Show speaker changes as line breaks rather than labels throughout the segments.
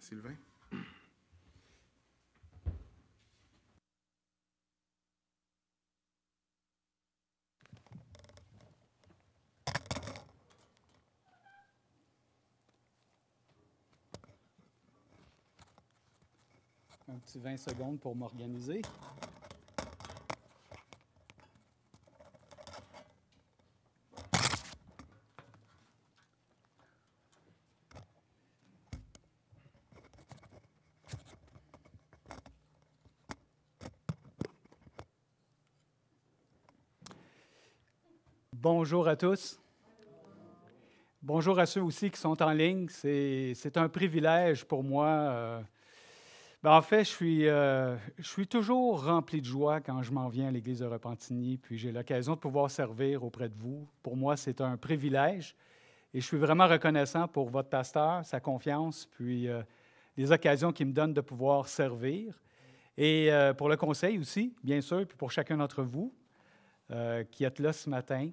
Sylvain.
Un petit 20 secondes pour m'organiser. Bonjour à tous. Bonjour à ceux aussi qui sont en ligne. C'est un privilège pour moi. En fait, je suis toujours rempli de joie quand je m'en viens à l'Église de Repentigny, puis j'ai l'occasion de pouvoir servir auprès de vous. Pour moi, c'est un privilège et je suis vraiment reconnaissant pour votre pasteur, sa confiance, puis les occasions qu'il me donne de pouvoir servir. Et pour le conseil aussi, bien sûr, puis pour chacun d'entre vous qui êtes là ce matin.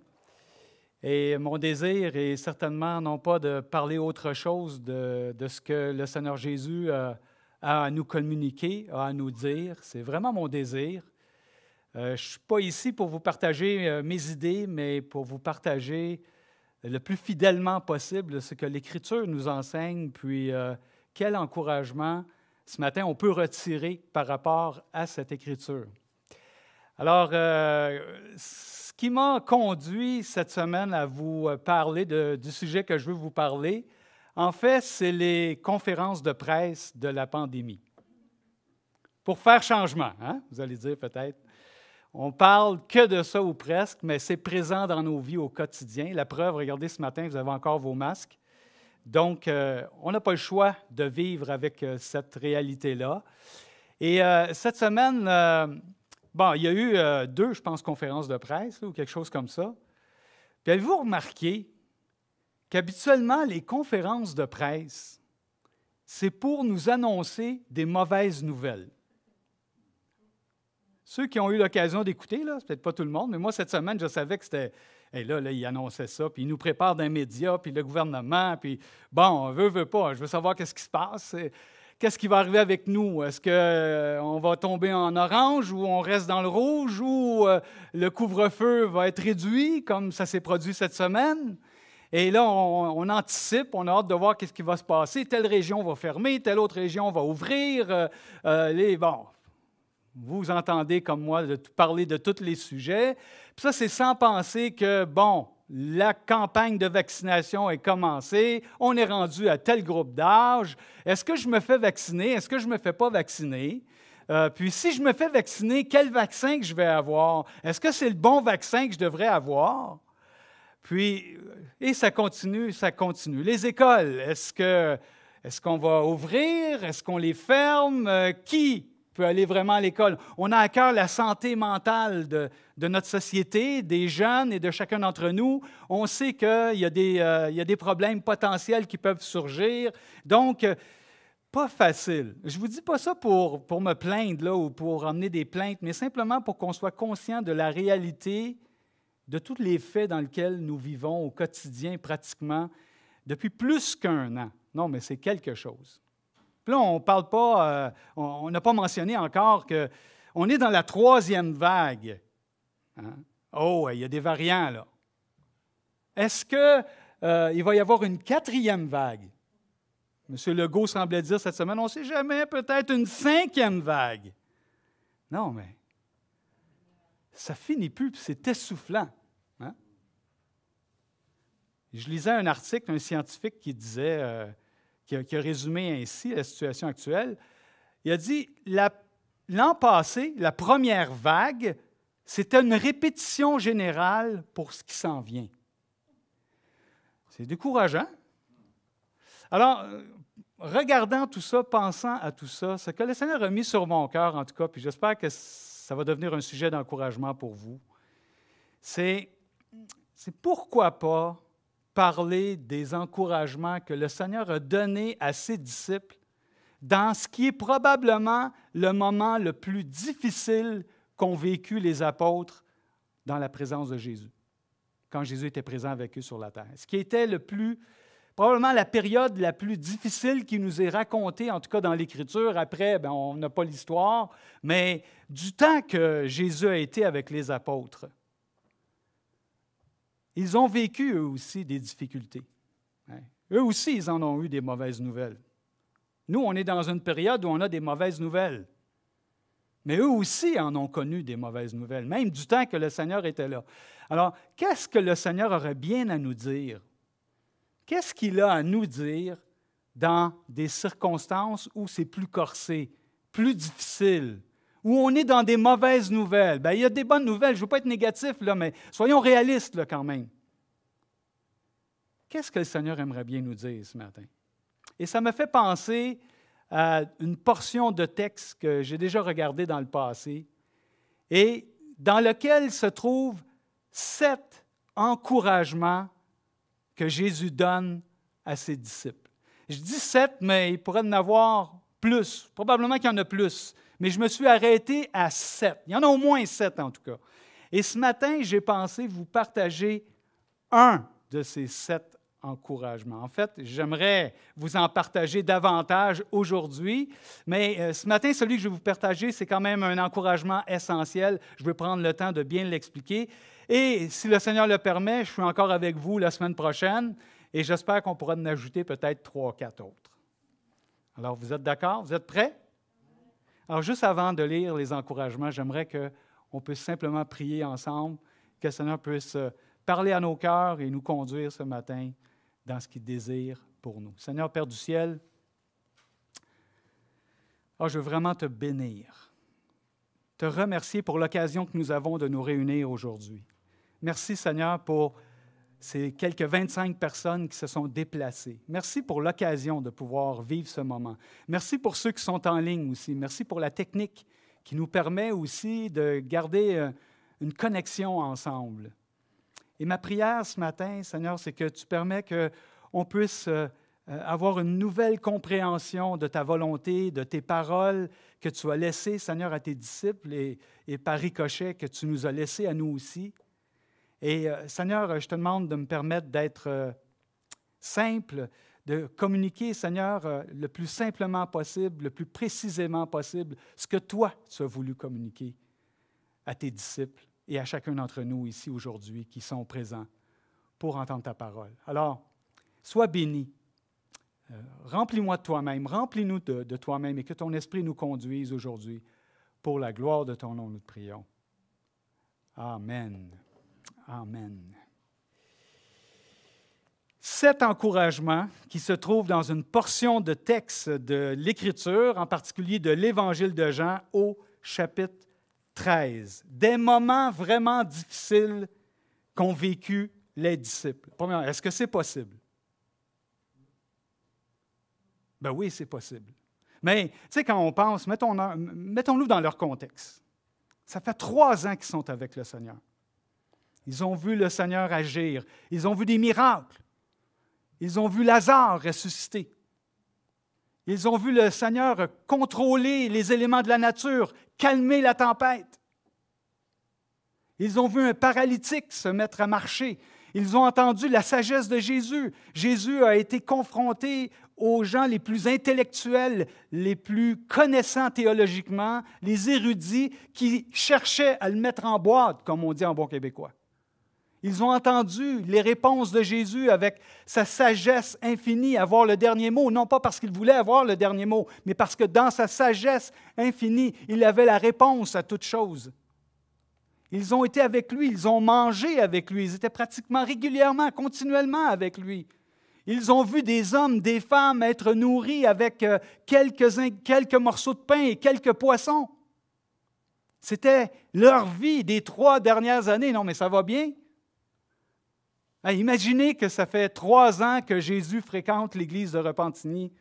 Et mon désir est certainement non pas de parler autre chose de ce que le Seigneur Jésus a à nous communiquer, à nous dire. C'est vraiment mon désir. Je ne suis pas ici pour vous partager mes idées, mais pour vous partager le plus fidèlement possible ce que l'Écriture nous enseigne, puis quel encouragement ce matin on peut retirer par rapport à cette Écriture. Alors, ce qui m'a conduit cette semaine à vous parler du sujet que je veux vous parler, en fait, c'est les conférences de presse de la pandémie. Pour faire changement, hein? Vous allez dire peut-être. On parle que de ça ou presque, mais c'est présent dans nos vies au quotidien. La preuve, regardez, ce matin, vous avez encore vos masques. Donc, on n'a pas le choix de vivre avec cette réalité-là. Et cette semaine, il y a eu 2, je pense, conférences de presse ou quelque chose comme ça. Puis avez-vous remarqué qu'habituellement, les conférences de presse, c'est pour nous annoncer des mauvaises nouvelles. Ceux qui ont eu l'occasion d'écouter, là, c'est peut-être pas tout le monde, mais moi, cette semaine, je savais que c'était... Et là, ils annonçaient ça, puis ils nous préparent d'un média, puis le gouvernement, puis bon, on veut pas, je veux savoir qu'est-ce qui se passe, qu'est-ce qui va arriver avec nous. Est-ce qu'on va tomber en orange, ou on reste dans le rouge, ou le couvre-feu va être réduit, comme ça s'est produit cette semaine? Et là, on anticipe, on a hâte de voir qu'est-ce qui va se passer. Telle région va fermer, telle autre région va ouvrir. Vous entendez comme moi parler de tous les sujets. Puis ça, c'est sans penser que, la campagne de vaccination est commencée, on est rendu à tel groupe d'âge. Est-ce que je me fais vacciner? Est-ce que je ne me fais pas vacciner? Puis si je me fais vacciner, quel vaccin que je vais avoir? Est-ce que c'est le bon vaccin que je devrais avoir? Puis, et ça continue, ça continue. Les écoles, est-ce qu'on va ouvrir? Est-ce qu'on les ferme? Qui peut aller vraiment à l'école? On a à cœur la santé mentale de notre société, des jeunes et de chacun d'entre nous. On sait qu'il y a des problèmes potentiels qui peuvent surgir. Donc, pas facile. Je ne vous dis pas ça pour me plaindre là, ou pour emmener des plaintes, mais simplement pour qu'on soit conscient de la réalité de tous les faits dans lesquels nous vivons au quotidien pratiquement depuis plus qu'1 an. Non, mais c'est quelque chose. Puis là, on parle pas, on n'a pas mentionné encore qu'on est dans la 3e vague. Hein? Oh, il y a des variants, là. Est-ce qu'il va y avoir une 4e vague? M. Legault semblait dire cette semaine, on ne sait jamais, peut-être une 5e vague. Non, mais ça finit plus, puis c'est essoufflant. Hein? Je lisais un article d'un scientifique qui disait, qui a résumé ainsi la situation actuelle. Il a dit, l'an passé, la première vague, c'était une répétition générale pour ce qui s'en vient. C'est décourageant. Alors, regardant tout ça, pensant à tout ça, ce que le Seigneur a mis sur mon cœur, en tout cas, puis j'espère que ça va devenir un sujet d'encouragement pour vous, c'est pourquoi pas parler des encouragements que le Seigneur a donnés à ses disciples dans ce qui est probablement le moment le plus difficile qu'ont vécu les apôtres dans la présence de Jésus, quand Jésus était présent avec eux sur la terre. Ce qui était le plus probablement la période la plus difficile qui nous est racontée, en tout cas dans l'Écriture. Après, bien, on n'a pas l'histoire, mais du temps que Jésus a été avec les apôtres, ils ont vécu, eux aussi, des difficultés. Hein. Eux aussi, ils en ont eu des mauvaises nouvelles. Nous, on est dans une période où on a des mauvaises nouvelles. Mais eux aussi en ont connu des mauvaises nouvelles, même du temps que le Seigneur était là. Alors, qu'est-ce que le Seigneur aurait bien à nous dire? Qu'est-ce qu'il a à nous dire dans des circonstances où c'est plus corsé, plus difficile, où on est dans des mauvaises nouvelles? Bien, il y a des bonnes nouvelles, je ne veux pas être négatif, là, mais soyons réalistes là, quand même. Qu'est-ce que le Seigneur aimerait bien nous dire ce matin? Et ça me fait penser à une portion de texte que j'ai déjà regardée dans le passé et dans lequel se trouvent 7 encouragements que Jésus donne à ses disciples. Je dis 7, mais il pourrait en avoir plus. Probablement qu'il y en a plus. Mais je me suis arrêté à 7. Il y en a au moins 7 en tout cas. Et ce matin, j'ai pensé vous partager un de ces 7 encouragements. En fait, j'aimerais vous en partager davantage aujourd'hui, mais ce matin, celui que je vais vous partager, c'est quand même un encouragement essentiel. Je vais prendre le temps de bien l'expliquer. Et si le Seigneur le permet, je suis encore avec vous la semaine prochaine et j'espère qu'on pourra en ajouter peut-être 3 ou 4 autres. Alors, vous êtes d'accord? Vous êtes prêts? Alors, juste avant de lire les encouragements, j'aimerais qu'on puisse simplement prier ensemble, que le Seigneur puisse parler à nos cœurs et nous conduire ce matin dans ce qu'il désire pour nous. Seigneur Père du ciel, je veux vraiment te bénir, te remercier pour l'occasion que nous avons de nous réunir aujourd'hui. Merci Seigneur pour ces quelques 25 personnes qui se sont déplacées. Merci pour l'occasion de pouvoir vivre ce moment. Merci pour ceux qui sont en ligne aussi. Merci pour la technique qui nous permet aussi de garder une connexion ensemble. Et ma prière ce matin, Seigneur, c'est que tu permets qu'on puisse avoir une nouvelle compréhension de ta volonté, de tes paroles que tu as laissées, Seigneur, à tes disciples et par ricochet que tu nous as laissées à nous aussi. Et Seigneur, je te demande de me permettre d'être simple, de communiquer, Seigneur, le plus simplement possible, le plus précisément possible, ce que toi, tu as voulu communiquer à tes disciples et à chacun d'entre nous ici aujourd'hui qui sont présents pour entendre ta parole. Alors, sois béni. Remplis-moi de toi-même, remplis-nous de toi-même et que ton esprit nous conduise aujourd'hui pour la gloire de ton nom, nous te prions. Amen. Amen. 7 encouragements qui se trouvent dans une portion de texte de l'Écriture, en particulier de l'Évangile de Jean au chapitre 13. Des moments vraiment difficiles qu'ont vécu les disciples. Premièrement, est-ce que c'est possible? Ben oui, c'est possible. Mais, tu sais, quand on pense, mettons-nous dans leur contexte. Ça fait 3 ans qu'ils sont avec le Seigneur. Ils ont vu le Seigneur agir. Ils ont vu des miracles. Ils ont vu Lazare ressusciter. Ils ont vu le Seigneur contrôler les éléments de la nature, calmer la tempête. Ils ont vu un paralytique se mettre à marcher. Ils ont entendu la sagesse de Jésus. Jésus a été confronté aux gens les plus intellectuels, les plus connaissants théologiquement, les érudits qui cherchaient à le mettre en boîte, comme on dit en bon québécois. Ils ont entendu les réponses de Jésus avec sa sagesse infinie, avoir le dernier mot, non pas parce qu'il voulait avoir le dernier mot, mais parce que dans sa sagesse infinie, il avait la réponse à toute chose. Ils ont été avec lui, ils ont mangé avec lui, ils étaient pratiquement régulièrement, continuellement avec lui. Ils ont vu des hommes, des femmes être nourris avec quelques morceaux de pain et quelques poissons. C'était leur vie des 3 dernières années. Non, mais ça va bien? Imaginez que ça fait 3 ans que Jésus fréquente l'église de Repentigny.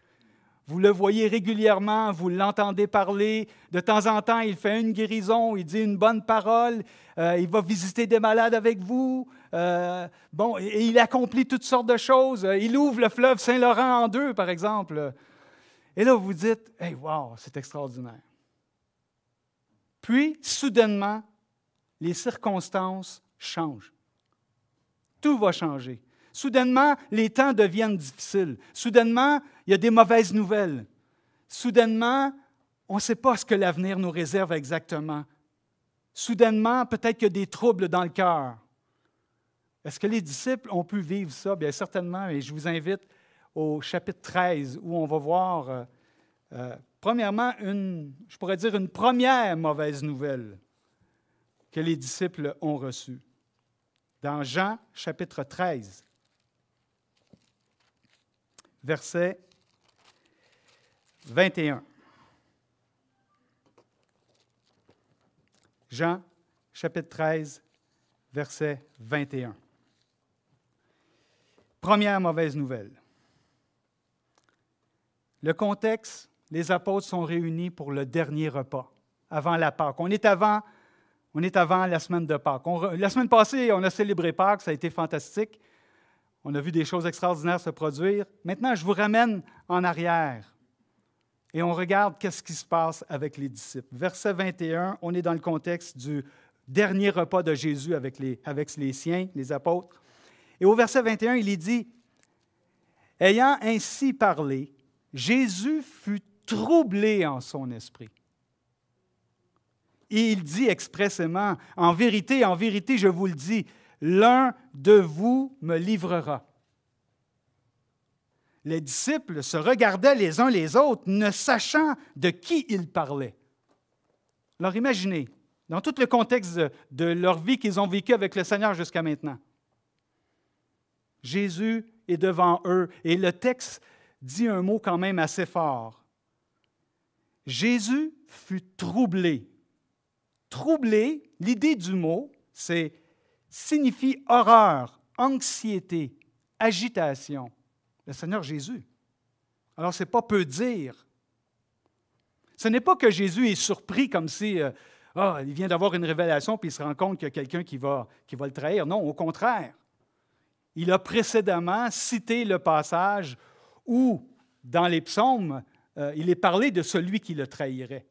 Vous le voyez régulièrement, vous l'entendez parler. De temps en temps, il fait une guérison, il dit une bonne parole, il va visiter des malades avec vous. Et il accomplit toutes sortes de choses. Il ouvre le fleuve Saint-Laurent en 2, par exemple. Et là, vous vous dites, « Hey, wow, c'est extraordinaire. » Puis, soudainement, les circonstances changent. Tout va changer. Soudainement, les temps deviennent difficiles. Soudainement, il y a des mauvaises nouvelles. Soudainement, on ne sait pas ce que l'avenir nous réserve exactement. Soudainement, peut-être qu'il y a des troubles dans le cœur. Est-ce que les disciples ont pu vivre ça? Bien certainement, et je vous invite au chapitre 13 où on va voir, premièrement, je pourrais dire une première mauvaise nouvelle que les disciples ont reçue. Dans Jean, chapitre 13, verset 21. Jean, chapitre 13, verset 21. Première mauvaise nouvelle. Le contexte, les apôtres sont réunis pour le dernier repas, avant la Pâque. On est avant la semaine de Pâques. La semaine passée, on a célébré Pâques, ça a été fantastique. On a vu des choses extraordinaires se produire. Maintenant, je vous ramène en arrière et on regarde qu'est-ce qui se passe avec les disciples. Verset 21, on est dans le contexte du dernier repas de Jésus avec les siens, les apôtres. Et au verset 21, il est dit, « Ayant ainsi parlé, Jésus fut troublé en son esprit. » Et il dit expressément, « En vérité, je vous le dis, l'un de vous me livrera. » Les disciples se regardaient les uns les autres, ne sachant de qui ils parlaient. Alors imaginez, dans tout le contexte de leur vie qu'ils ont vécu avec le Seigneur jusqu'à maintenant, Jésus est devant eux et le texte dit un mot quand même assez fort. Jésus fut troublé. Troublé, l'idée du mot, signifie horreur, anxiété, agitation. Le Seigneur Jésus. Alors, ce n'est pas peu dire. Ce n'est pas que Jésus est surpris comme si il vient d'avoir une révélation puis il se rend compte qu'il y a quelqu'un qui va le trahir. Non, au contraire. Il a précédemment cité le passage où, dans les psaumes, il est parlé de celui qui le trahirait.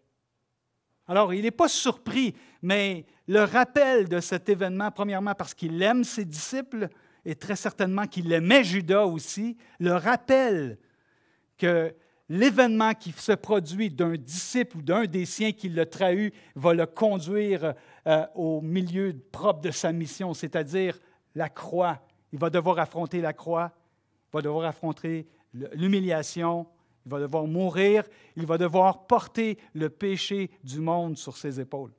Alors, il n'est pas surpris, mais le rappel de cet événement, premièrement parce qu'il aime ses disciples et très certainement qu'il aimait Judas aussi, le rappel que l'événement qui se produit d'un disciple ou d'un des siens qui l'a trahi va le conduire au milieu propre de sa mission, c'est-à-dire la croix. Il va devoir affronter la croix, il va devoir affronter l'humiliation, il va devoir mourir, il va devoir porter le péché du monde sur ses épaules.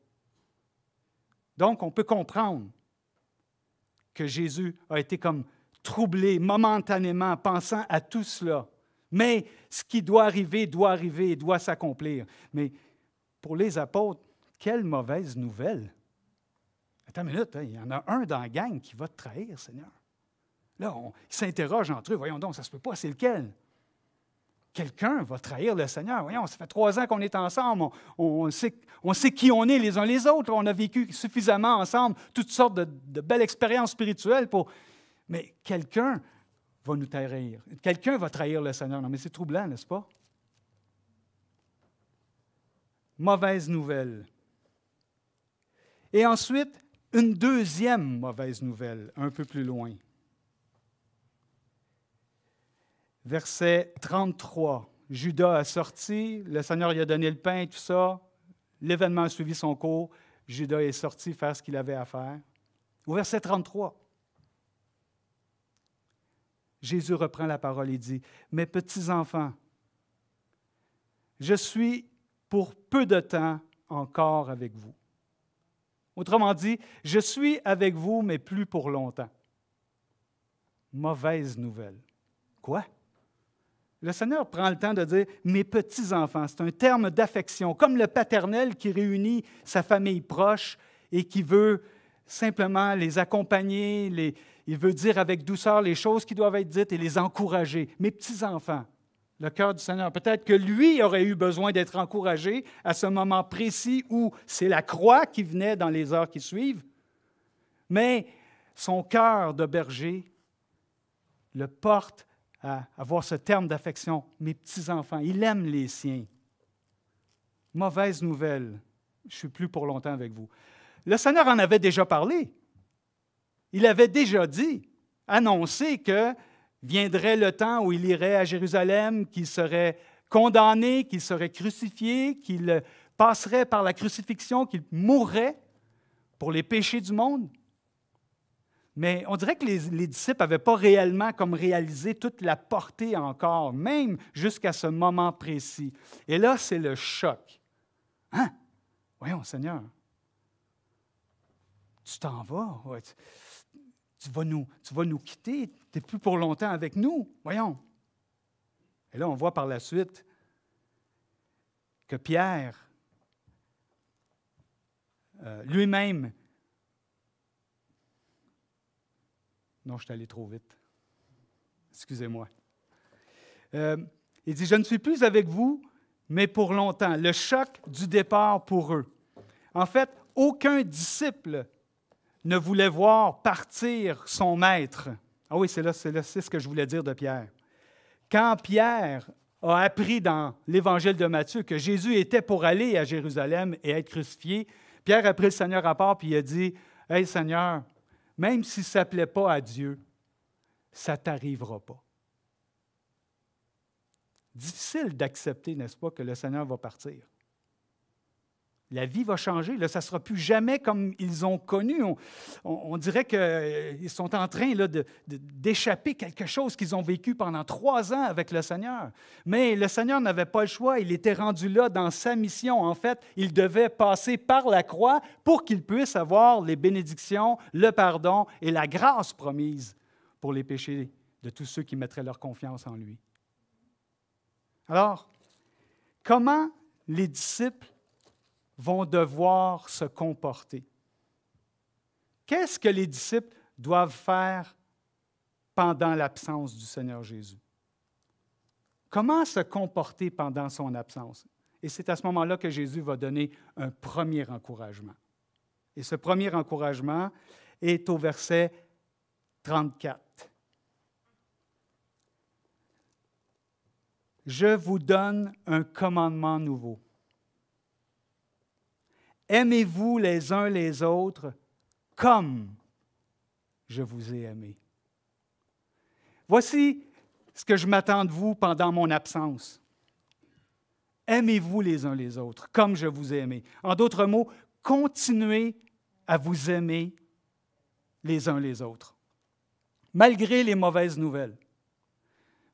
Donc, on peut comprendre que Jésus a été comme troublé momentanément, pensant à tout cela. Mais ce qui doit arriver et doit s'accomplir. Mais pour les apôtres, quelle mauvaise nouvelle! Attends une minute, il y en a un dans la gang qui va te trahir, Seigneur. Là, ils s'interrogent entre eux. Voyons donc, ça ne se peut pas, c'est lequel? Quelqu'un va trahir le Seigneur. Voyons, ça fait 3 ans qu'on est ensemble. On sait qui on est les uns les autres. On a vécu suffisamment ensemble toutes sortes de belles expériences spirituelles pour... Mais quelqu'un va nous trahir. Quelqu'un va trahir le Seigneur. Non, mais c'est troublant, n'est-ce pas? Mauvaise nouvelle. Et ensuite, une deuxième mauvaise nouvelle, un peu plus loin. Verset 33. Judas a sorti, le Seigneur lui a donné le pain, tout ça. L'événement a suivi son cours. Judas est sorti faire ce qu'il avait à faire. Au verset 33, Jésus reprend la parole et dit, « Mes petits enfants, je suis pour peu de temps encore avec vous. » Autrement dit, je suis avec vous, mais plus pour longtemps. Mauvaise nouvelle. Quoi? Le Seigneur prend le temps de dire « mes petits-enfants ». C'est un terme d'affection, comme le paternel qui réunit sa famille proche et qui veut simplement les accompagner, il veut dire avec douceur les choses qui doivent être dites et les encourager. Mes petits-enfants, le cœur du Seigneur. Peut-être que lui aurait eu besoin d'être encouragé à ce moment précis où c'est la croix qui venait dans les heures qui suivent, mais son cœur de berger le porte à avoir ce terme d'affection, mes petits-enfants. Il aime les siens. Mauvaise nouvelle, je ne suis plus pour longtemps avec vous. Le Seigneur en avait déjà parlé. Il avait déjà dit, annoncé que viendrait le temps où il irait à Jérusalem, qu'il serait condamné, qu'il serait crucifié, qu'il passerait par la crucifixion, qu'il mourrait pour les péchés du monde. Mais on dirait que les disciples n'avaient pas réellement comme réalisé toute la portée encore, même jusqu'à ce moment précis. Et là, c'est le choc. Hein? Voyons, Seigneur, tu t'en vas. Ouais, tu vas nous quitter. Tu n'es plus pour longtemps avec nous. Voyons. Et là, on voit par la suite que Pierre, lui-même, non, je suis allé trop vite. Excusez-moi. Il dit, je ne suis plus avec vous, mais pour longtemps. Le choc du départ pour eux. En fait, aucun disciple ne voulait voir partir son maître. Ah oui, c'est ce que je voulais dire de Pierre. Quand Pierre a appris dans l'Évangile de Matthieu que Jésus était pour aller à Jérusalem et être crucifié, Pierre a pris le Seigneur à part et il a dit, « Hey Seigneur, même si ça ne plaît pas à Dieu, ça ne t'arrivera pas. » Difficile d'accepter, n'est-ce pas, que le Seigneur va partir. La vie va changer. Là, ça ne sera plus jamais comme ils ont connu. On dirait qu'ils sont en train là, d'échapper quelque chose qu'ils ont vécu pendant 3 ans avec le Seigneur. Mais le Seigneur n'avait pas le choix. Il était rendu là dans sa mission. En fait, il devait passer par la croix pour qu'il puisse avoir les bénédictions, le pardon et la grâce promise pour les péchés de tous ceux qui mettraient leur confiance en lui. Alors, comment les disciples vont devoir se comporter? Qu'est-ce que les disciples doivent faire pendant l'absence du Seigneur Jésus? Comment se comporter pendant son absence? Et c'est à ce moment-là que Jésus va donner un premier encouragement. Et ce premier encouragement est au verset 34. « Je vous donne un commandement nouveau. Aimez-vous les uns les autres comme je vous ai aimé. » Voici ce que je m'attends de vous pendant mon absence. Aimez-vous les uns les autres comme je vous ai aimé. En d'autres mots, continuez à vous aimer les uns les autres, malgré les mauvaises nouvelles,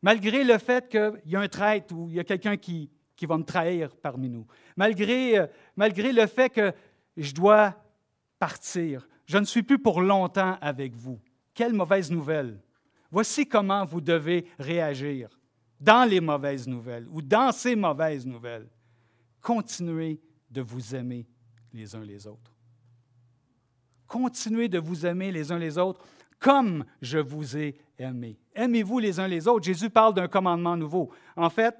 malgré le fait qu'il y a un traître ou il y a quelqu'un qui va me trahir parmi nous, malgré le fait que je dois partir. Je ne suis plus pour longtemps avec vous. Quelle mauvaise nouvelle! Voici comment vous devez réagir dans les mauvaises nouvelles ou dans ces mauvaises nouvelles. Continuez de vous aimer les uns les autres. Continuez de vous aimer les uns les autres comme je vous ai aimé. Aimez-vous les uns les autres. Jésus parle d'un commandement nouveau. En fait,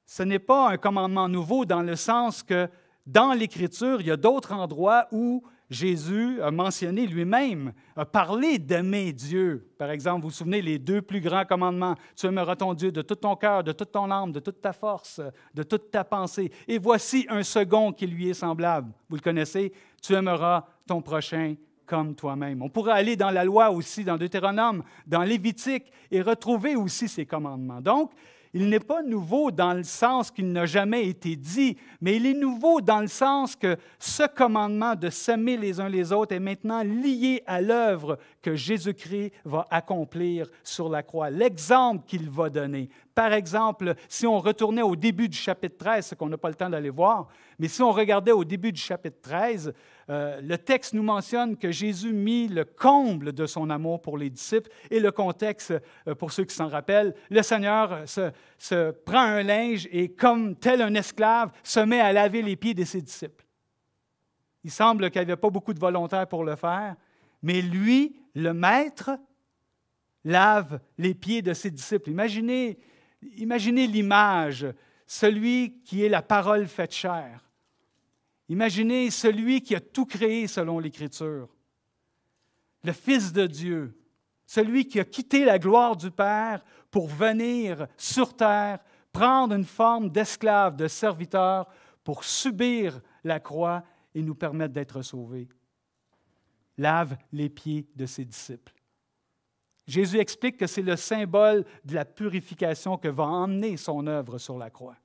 ce n'est pas un commandement nouveau dans le sens que dans l'Écriture, il y a d'autres endroits où Jésus a mentionné lui-même, a parlé d'aimer Dieu. Par exemple, vous vous souvenez, les 2 plus grands commandements. Tu aimeras ton Dieu de tout ton cœur, de toute ton âme, de toute ta force, de toute ta pensée. Et voici un second qui lui est semblable. Vous le connaissez, tu aimeras ton prochain comme toi-même. On pourrait aller dans la loi aussi, dans Deutéronome, dans Lévitique, et retrouver aussi ces commandements. Donc, il n'est pas nouveau dans le sens qu'il n'a jamais été dit, mais il est nouveau dans le sens que ce commandement de s'aimer les uns les autres est maintenant lié à l'œuvre que Jésus-Christ va accomplir sur la croix, l'exemple qu'il va donner. Par exemple, si on retournait au début du chapitre 13, ce qu'on n'a pas le temps d'aller voir, mais si on regardait au début du chapitre 13, le texte nous mentionne que Jésus mit le comble de son amour pour les disciples et le contexte, pour ceux qui s'en rappellent, le Seigneur se prend un linge et, comme tel un esclave, se met à laver les pieds de ses disciples. Il semble qu'il n'y avait pas beaucoup de volontaires pour le faire, mais lui, le Maître, lave les pieds de ses disciples. Imaginez l'image, celui qui est la parole faite chair. Imaginez celui qui a tout créé selon l'Écriture, le Fils de Dieu, celui qui a quitté la gloire du Père pour venir sur terre, prendre une forme d'esclave, de serviteur, pour subir la croix et nous permettre d'être sauvés. Lave les pieds de ses disciples. Jésus explique que c'est le symbole de la purification que va emmener son œuvre sur la croix.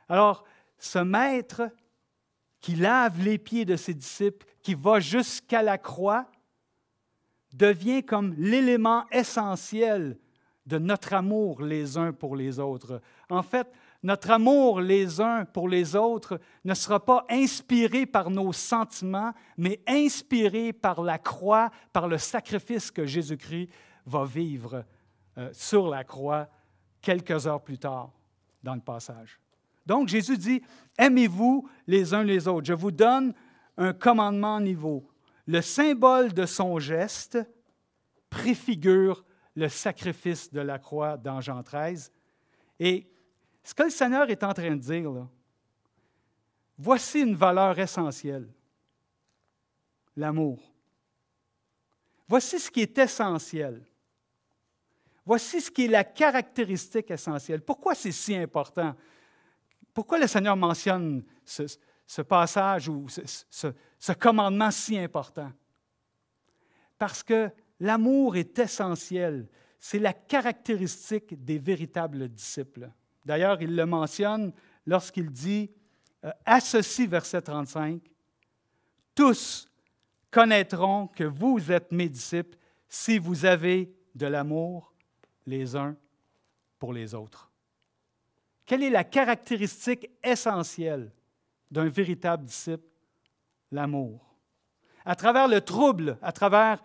Alors, ce maître qui lave les pieds de ses disciples, qui va jusqu'à la croix, devient comme l'élément essentiel de notre amour les uns pour les autres. En fait, notre amour les uns pour les autres ne sera pas inspiré par nos sentiments, mais inspiré par la croix, par le sacrifice que Jésus-Christ va vivre sur la croix quelques heures plus tard dans le passage. Donc, Jésus dit, « Aimez-vous les uns les autres. Je vous donne un commandement nouveau. » Le symbole de son geste préfigure le sacrifice de la croix dans Jean 13. Et ce que le Seigneur est en train de dire, là, voici une valeur essentielle, l'amour. Voici ce qui est essentiel. Voici ce qui est la caractéristique essentielle. Pourquoi c'est si important? Pourquoi le Seigneur mentionne ce passage ou ce commandement si important? Parce que l'amour est essentiel. C'est la caractéristique des véritables disciples. D'ailleurs, il le mentionne lorsqu'il dit, à ceci, verset 35, « Tous connaîtront que vous êtes mes disciples si vous avez de l'amour les uns pour les autres. » Quelle est la caractéristique essentielle d'un véritable disciple? L'amour. À travers le trouble, à travers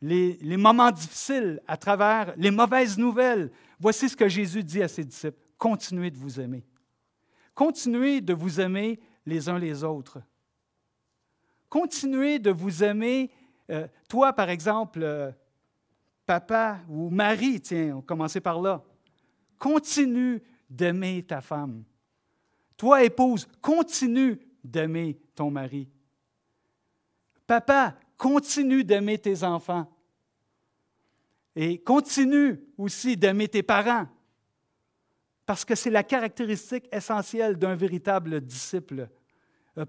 les moments difficiles, à travers les mauvaises nouvelles, voici ce que Jésus dit à ses disciples. Continuez de vous aimer. Continuez de vous aimer les uns les autres. Continuez de vous aimer. Toi, par exemple, papa ou Marie, tiens, on va commencer par là. Continue d'aimer ta femme. Toi, épouse, continue d'aimer ton mari. Papa, continue d'aimer tes enfants. Et continue aussi d'aimer tes parents. Parce que c'est la caractéristique essentielle d'un véritable disciple.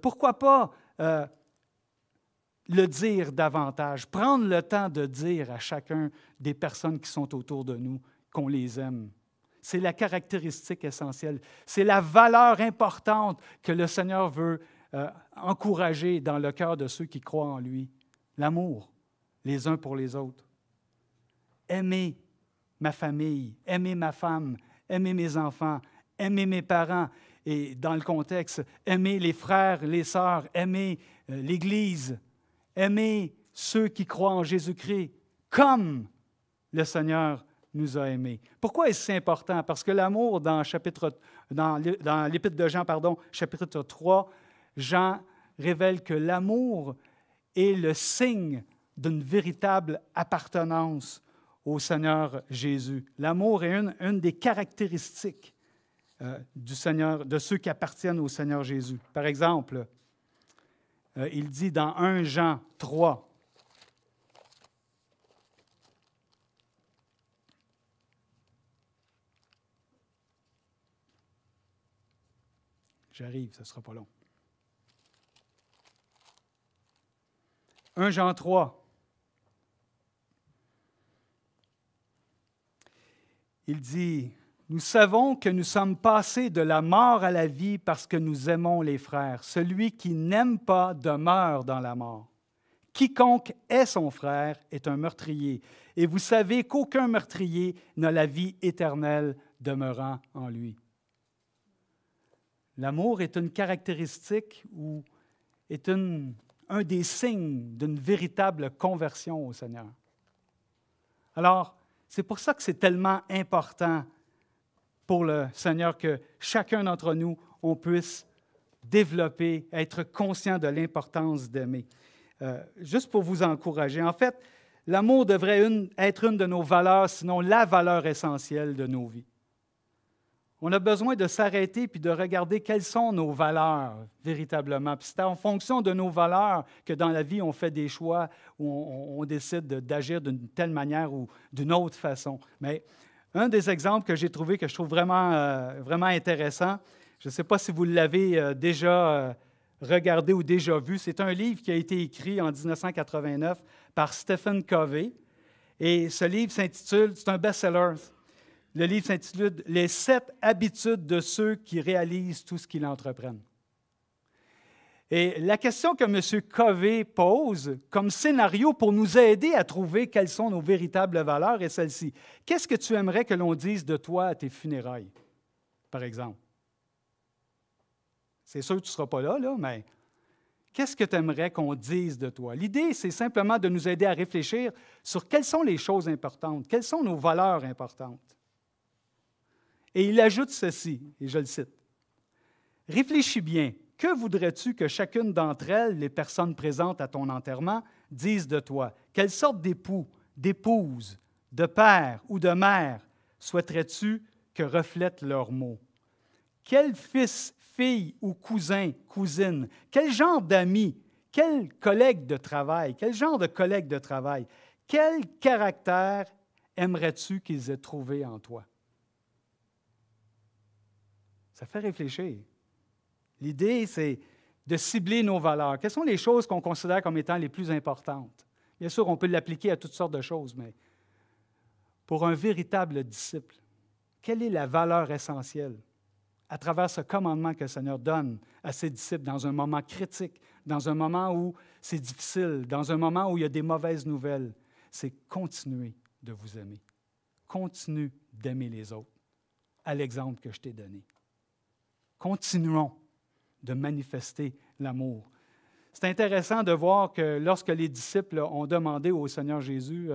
Pourquoi pas le dire davantage, prendre le temps de dire à chacun des personnes qui sont autour de nous qu'on les aime. C'est la caractéristique essentielle. C'est la valeur importante que le Seigneur veut encourager dans le cœur de ceux qui croient en lui. L'amour, les uns pour les autres. Aimer ma famille, aimer ma femme, aimer mes enfants, aimer mes parents. Et dans le contexte, aimer les frères, les sœurs, aimer l'Église, aimer ceux qui croient en Jésus-Christ, comme le Seigneur nous a aimés. Pourquoi est-ce si important? Parce que l'amour, dans l'Épître de Jean, chapitre 3, Jean révèle que l'amour est le signe d'une véritable appartenance au Seigneur Jésus. L'amour est une des caractéristiques du Seigneur, de ceux qui appartiennent au Seigneur Jésus. Par exemple, il dit dans 1 Jean 3, j'arrive, ce ne sera pas long. 1 Jean 3, il dit, « Nous savons que nous sommes passés de la mort à la vie parce que nous aimons les frères. Celui qui n'aime pas demeure dans la mort. Quiconque est son frère est un meurtrier. Et vous savez qu'aucun meurtrier n'a la vie éternelle demeurant en lui. » L'amour est une caractéristique ou est un des signes d'une véritable conversion au Seigneur. Alors, c'est pour ça que c'est tellement important pour le Seigneur que chacun d'entre nous, on puisse développer, être conscient de l'importance d'aimer. Juste pour vous encourager. En fait, l'amour devrait être une de nos valeurs, sinon la valeur essentielle de nos vies. On a besoin de s'arrêter puis de regarder quelles sont nos valeurs véritablement. Puis c'est en fonction de nos valeurs que dans la vie, on fait des choix où on décide d'agir d'une telle manière ou d'une autre façon. Mais un des exemples que j'ai trouvé, que je trouve vraiment intéressant, je ne sais pas si vous l'avez déjà regardé ou déjà vu, c'est un livre qui a été écrit en 1989 par Stephen Covey. Et ce livre s'intitule, c'est un best-seller, le livre s'intitule « Les 7 habitudes de ceux qui réalisent tout ce qu'ils entreprennent ». Et la question que M. Covey pose comme scénario pour nous aider à trouver quelles sont nos véritables valeurs est celle-ci. Qu'est-ce que tu aimerais que l'on dise de toi à tes funérailles, par exemple? C'est sûr que tu ne seras pas là, mais qu'est-ce que tu aimerais qu'on dise de toi? L'idée, c'est simplement de nous aider à réfléchir sur quelles sont les choses importantes, quelles sont nos valeurs importantes. Et il ajoute ceci, et je le cite. « Réfléchis bien. Que voudrais-tu que chacune d'entre elles, les personnes présentes à ton enterrement, disent de toi? Quelle sorte d'époux, d'épouse, de père ou de mère souhaiterais-tu que reflètent leurs mots? Quel fils, fille ou cousin, cousine, quel genre d'amis, quel collègue de travail, quel genre de collègue de travail, quel caractère aimerais-tu qu'ils aient trouvé en toi? » Ça fait réfléchir. L'idée, c'est de cibler nos valeurs. Quelles sont les choses qu'on considère comme étant les plus importantes? Bien sûr, on peut l'appliquer à toutes sortes de choses, mais pour un véritable disciple, quelle est la valeur essentielle à travers ce commandement que le Seigneur donne à ses disciples dans un moment critique, dans un moment où c'est difficile, dans un moment où il y a des mauvaises nouvelles? C'est continuer de vous aimer. Continue d'aimer les autres, à l'exemple que je t'ai donné. Continuons de manifester l'amour. C'est intéressant de voir que lorsque les disciples ont demandé au Seigneur Jésus,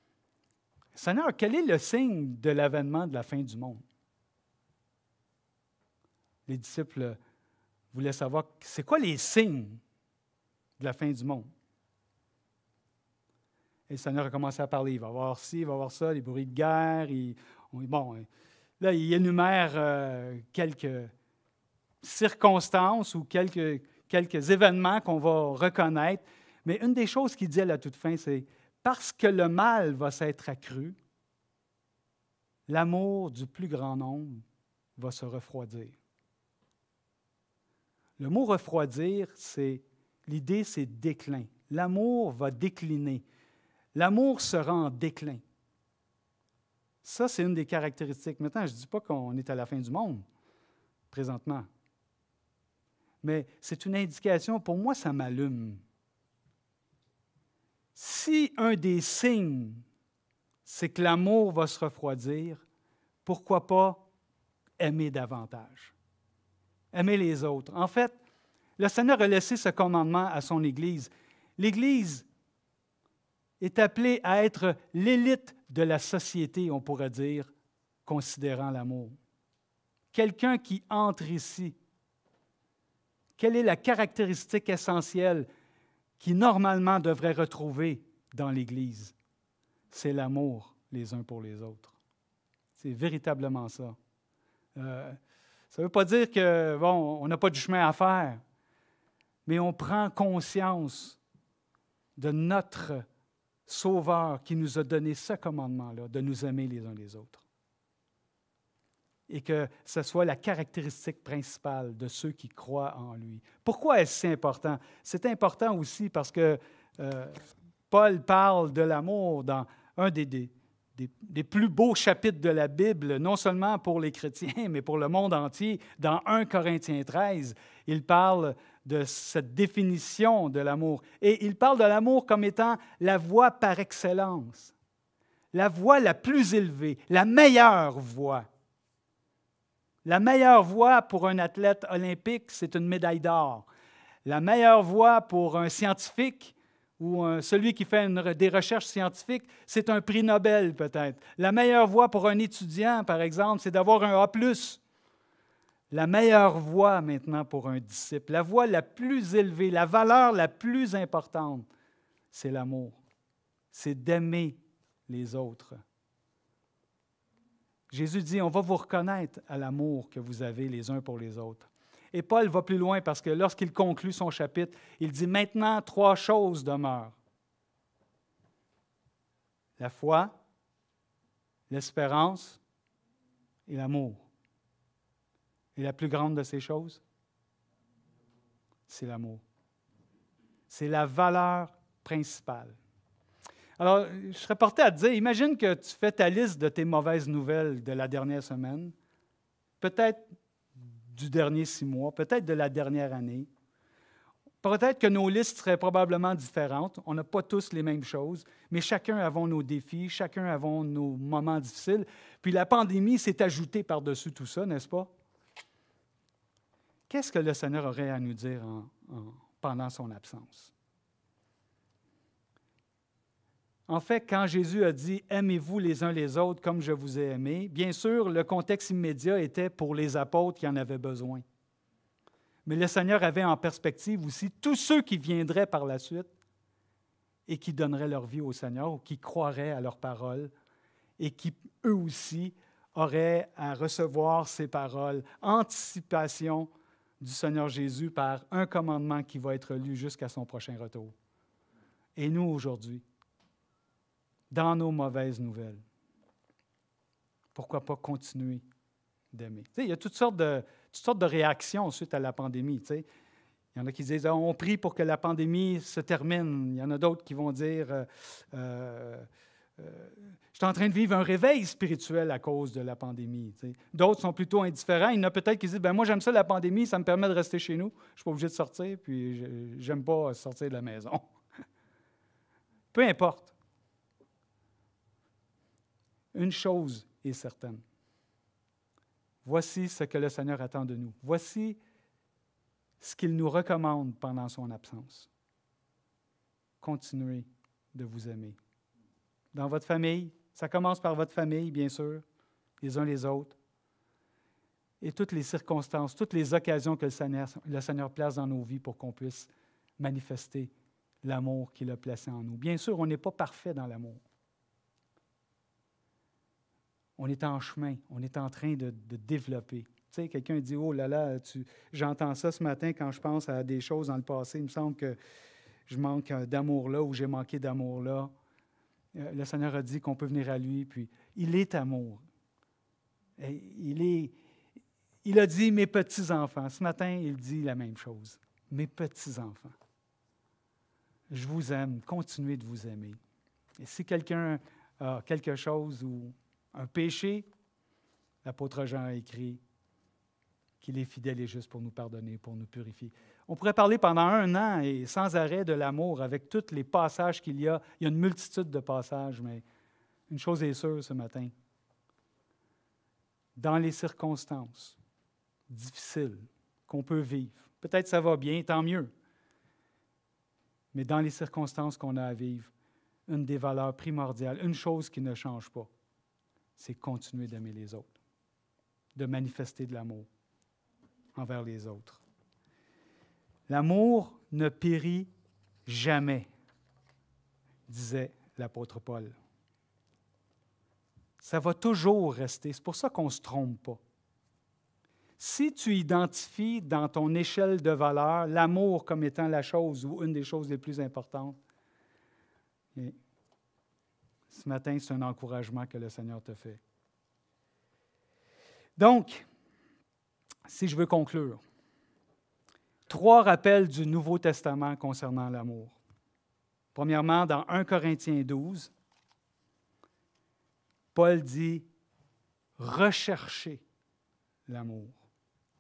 « Seigneur, quel est le signe de l'avènement de la fin du monde? » Les disciples voulaient savoir, c'est quoi les signes de la fin du monde? Et le Seigneur a commencé à parler, il va y avoir ci, il va y avoir ça, les bruits de guerre. Là, il énumère quelques circonstances ou quelques événements qu'on va reconnaître. Mais une des choses qu'il dit à la toute fin, c'est « Parce que le mal va s'être accru, l'amour du plus grand nombre va se refroidir. » Le mot « refroidir », l'idée, c'est déclin. L'amour va décliner. L'amour sera en déclin. Ça, c'est une des caractéristiques. Maintenant, je ne dis pas qu'on est à la fin du monde, présentement. Mais c'est une indication, pour moi, ça m'allume. Si un des signes, c'est que l'amour va se refroidir, pourquoi pas aimer davantage? Aimer les autres. En fait, le Seigneur a laissé ce commandement à son Église. L'Église est appelée à être l'élite de la société, on pourrait dire, considérant l'amour. Quelqu'un qui entre ici, quelle est la caractéristique essentielle qui, normalement, devrait retrouver dans l'Église? C'est l'amour les uns pour les autres. C'est véritablement ça. Ça ne veut pas dire que, on n'a pas de chemin à faire, mais on prend conscience de notre Sauveur qui nous a donné ce commandement-là, de nous aimer les uns les autres. Et que ce soit la caractéristique principale de ceux qui croient en lui. Pourquoi est-ce si important? C'est important aussi parce que Paul parle de l'amour dans un des plus beaux chapitres de la Bible, non seulement pour les chrétiens, mais pour le monde entier. Dans 1 Corinthiens 13, il parle de cette définition de l'amour. Et il parle de l'amour comme étant la voie par excellence, la voie la plus élevée, la meilleure voie. La meilleure voie pour un athlète olympique, c'est une médaille d'or. La meilleure voie pour un scientifique ou celui qui fait des recherches scientifiques, c'est un prix Nobel peut-être. La meilleure voie pour un étudiant, par exemple, c'est d'avoir un A+. La meilleure voie maintenant pour un disciple, la voie la plus élevée, la valeur la plus importante, c'est l'amour. C'est d'aimer les autres. Jésus dit, on va vous reconnaître à l'amour que vous avez les uns pour les autres. Et Paul va plus loin parce que lorsqu'il conclut son chapitre, il dit, maintenant, 3 choses demeurent. La foi, l'espérance et l'amour. Et la plus grande de ces choses, c'est l'amour. C'est la valeur principale. Alors, je serais porté à te dire, imagine que tu fais ta liste de tes mauvaises nouvelles de la dernière semaine, peut-être du dernier 6 mois, peut-être de la dernière année. Peut-être que nos listes seraient probablement différentes. On n'a pas tous les mêmes choses, mais chacun avons nos défis, chacun avons nos moments difficiles. Puis la pandémie s'est ajoutée par-dessus tout ça, n'est-ce pas? Qu'est-ce que le Seigneur aurait à nous dire pendant son absence? En fait, quand Jésus a dit « Aimez-vous les uns les autres comme je vous ai aimé », bien sûr, le contexte immédiat était pour les apôtres qui en avaient besoin. Mais le Seigneur avait en perspective aussi tous ceux qui viendraient par la suite et qui donneraient leur vie au Seigneur ou qui croiraient à leurs paroles et qui, eux aussi, auraient à recevoir ces paroles. Anticipation du Seigneur Jésus par un commandement qui va être lu jusqu'à son prochain retour. Et nous, aujourd'hui, dans nos mauvaises nouvelles, pourquoi pas continuer d'aimer? Tu sais, il y a toutes sortes de réactions suite à la pandémie. Tu sais. Il y en a qui disent on prie pour que la pandémie se termine. Il y en a d'autres qui vont dire je suis en train de vivre un réveil spirituel à cause de la pandémie. Tu sais. D'autres sont plutôt indifférents. Il y en a peut-être qui disent moi, j'aime ça la pandémie, ça me permet de rester chez nous. Je ne suis pas obligé de sortir, puis j'aime pas sortir de la maison. Peu importe. Une chose est certaine. Voici ce que le Seigneur attend de nous. Voici ce qu'il nous recommande pendant son absence. Continuez de vous aimer. Dans votre famille, ça commence par votre famille, bien sûr, les uns les autres, et toutes les circonstances, toutes les occasions que le Seigneur place dans nos vies pour qu'on puisse manifester l'amour qu'il a placé en nous. Bien sûr, on n'est pas parfait dans l'amour. On est en chemin, on est en train de développer. Tu sais, quelqu'un dit « Oh là là, j'entends ça ce matin quand je pense à des choses dans le passé. Il me semble que je manque d'amour là ou j'ai manqué d'amour là. » Le Seigneur a dit qu'on peut venir à lui, puis il est amour. Et il a dit « Mes petits-enfants ». Ce matin, il dit la même chose. « Mes petits-enfants, je vous aime, continuez de vous aimer. » Et si quelqu'un a quelque chose ou un péché, l'apôtre Jean a écrit qu'il est fidèle et juste pour nous pardonner, pour nous purifier. On pourrait parler pendant 1 an et sans arrêt de l'amour avec tous les passages qu'il y a. Il y a une multitude de passages, mais une chose est sûre ce matin. Dans les circonstances difficiles qu'on peut vivre, peut-être ça va bien, tant mieux, mais dans les circonstances qu'on a à vivre, une des valeurs primordiales, une chose qui ne change pas, c'est continuer d'aimer les autres, de manifester de l'amour envers les autres. L'amour ne périt jamais, disait l'apôtre Paul. Ça va toujours rester. C'est pour ça qu'on ne se trompe pas. Si tu identifies dans ton échelle de valeur l'amour comme étant la chose ou une des choses les plus importantes, ce matin, c'est un encouragement que le Seigneur te fait. Donc, si je veux conclure, 3 rappels du Nouveau Testament concernant l'amour. Premièrement, dans 1 Corinthiens 12, Paul dit « recherchez l'amour ».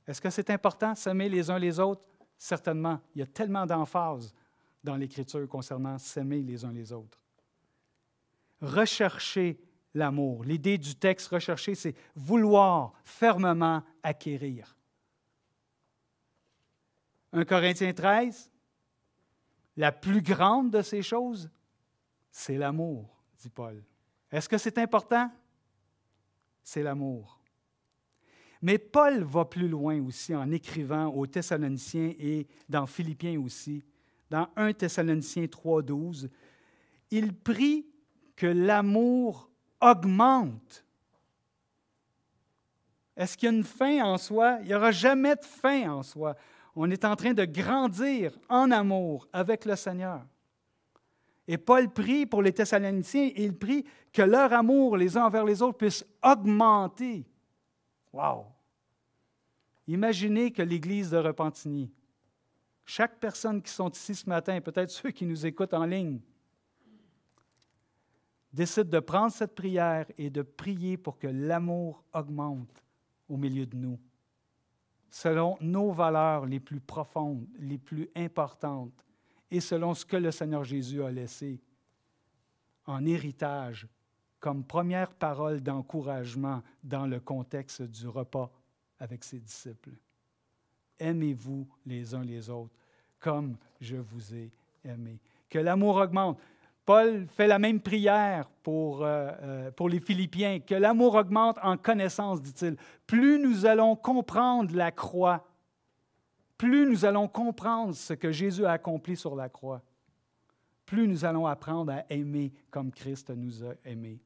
Est-ce que c'est important, s'aimer les uns les autres? Certainement. Il y a tellement d'emphase dans l'Écriture concernant s'aimer les uns les autres. Rechercher l'amour. L'idée du texte rechercher, c'est vouloir fermement acquérir. 1 Corinthiens 13, la plus grande de ces choses, c'est l'amour, dit Paul. Est-ce que c'est important? C'est l'amour. Mais Paul va plus loin aussi en écrivant aux Thessaloniciens et dans Philippiens aussi. Dans 1 Thessaloniciens 3,12, il prie que l'amour augmente. Est-ce qu'il y a une fin en soi? Il n'y aura jamais de fin en soi. On est en train de grandir en amour avec le Seigneur. Et Paul prie pour les Thessaloniciens, et il prie que leur amour les uns envers les autres puisse augmenter. Wow! Imaginez que l'Église de Repentigny, chaque personne qui sont ici ce matin, peut-être ceux qui nous écoutent en ligne, décide de prendre cette prière et de prier pour que l'amour augmente au milieu de nous, selon nos valeurs les plus profondes, les plus importantes, et selon ce que le Seigneur Jésus a laissé en héritage, comme première parole d'encouragement dans le contexte du repas avec ses disciples. Aimez-vous les uns les autres comme je vous ai aimé. Que l'amour augmente. Paul fait la même prière pour les Philippiens. Que l'amour augmente en connaissance, dit-il. Plus nous allons comprendre la croix, plus nous allons comprendre ce que Jésus a accompli sur la croix, plus nous allons apprendre à aimer comme Christ nous a aimés.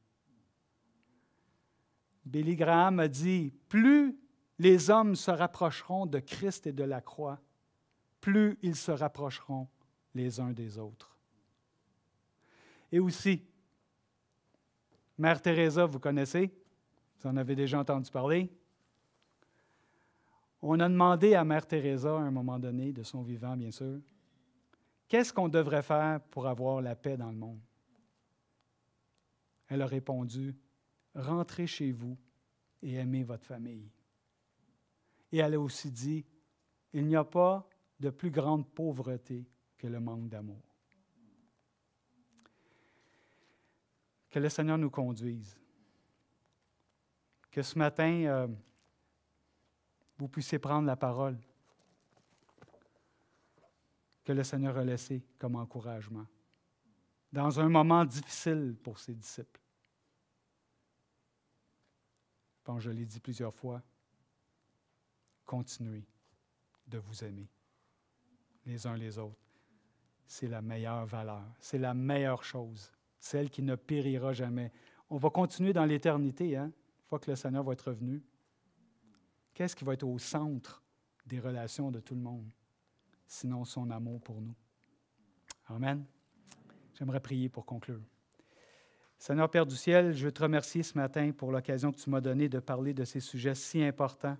Billy Graham a dit, plus les hommes se rapprocheront de Christ et de la croix, plus ils se rapprocheront les uns des autres. Et aussi, Mère Teresa, vous connaissez, vous en avez déjà entendu parler. On a demandé à Mère Teresa, à un moment donné, de son vivant, bien sûr, qu'est-ce qu'on devrait faire pour avoir la paix dans le monde? Elle a répondu, rentrez chez vous et aimez votre famille. Et elle a aussi dit, il n'y a pas de plus grande pauvreté que le manque d'amour. Que le Seigneur nous conduise. Que ce matin, vous puissiez prendre la parole que le Seigneur a laissée comme encouragement dans un moment difficile pour ses disciples. Bon, je l'ai dit plusieurs fois, continuez de vous aimer les uns les autres. C'est la meilleure valeur, c'est la meilleure chose, celle qui ne périra jamais. On va continuer dans l'éternité, une fois que le Seigneur va être revenu. Qu'est-ce qui va être au centre des relations de tout le monde, sinon son amour pour nous? Amen. J'aimerais prier pour conclure. Seigneur Père du ciel, je veux te remercier ce matin pour l'occasion que tu m'as donnée de parler de ces sujets si importants